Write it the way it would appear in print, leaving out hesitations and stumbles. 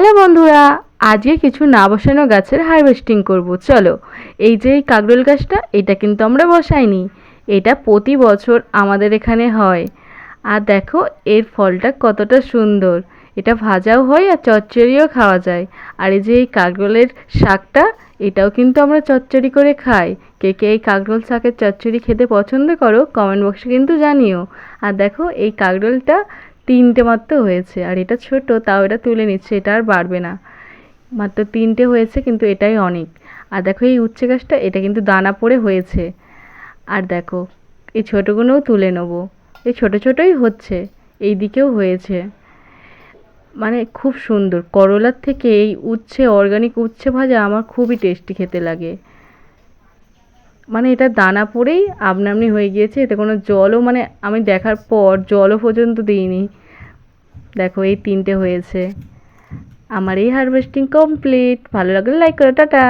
Hello বন্ধুরা, আজকে কিছু না বসানো গাছের হারভেস্টিং করব। চলো, এই যে এই কাকরোল গাছটা, এটা কিন্তু আমরা বসাইনি, এটা প্রতি বছর আমাদের এখানে হয়। আর দেখো এর ফলটা কতটা সুন্দর, এটা ভাজাও হয় আর চচ্চড়িও খাওয়া যায়। আর এই যে এই কাকরোলের শাকটা, এটাও কিন্তু আমরা চচ্চড়ি করে খাই। কে কে এই কাকরোল শাকের চচ্চড়ি খেতে পছন্দ করো কমেন্ট বক্সে কিন্তু জানিও। আর দেখো এই কাকরোলটা 3টে মাত্র হয়েছে, আর এটা ছোট, তাও এটা তুলে নিচ্ছে, এটা আর বাড়বে না। মাত্র 3টে হয়েছে, কিন্তু এটাই অনেক। আর দেখো এই উচ্ছে গাছটা, এটা কিন্তু দানা পড়ে হয়েছে। আর দেখো এই ছোটোগুলোও তুলে নেবো, এই ছোট ছোটোই হচ্ছে, এই দিকেও হয়েছে। মানে খুব সুন্দর, করলার থেকে এই উচ্ছে, অর্গানিক উচ্ছে ভাজা আমার খুবই টেস্টি খেতে লাগে। মানে এটা দানা পড়েই আপনা আপনি হয়ে গিয়েছে, এতে কোনো জলও, মানে আমি দেখার পর জলও পর্যন্ত দিইনি। দেখো এই 3টে হয়েছে। আমার এই হারভেস্টিং কমপ্লিট। ভালো লাগলে লাইক করো, টাটা।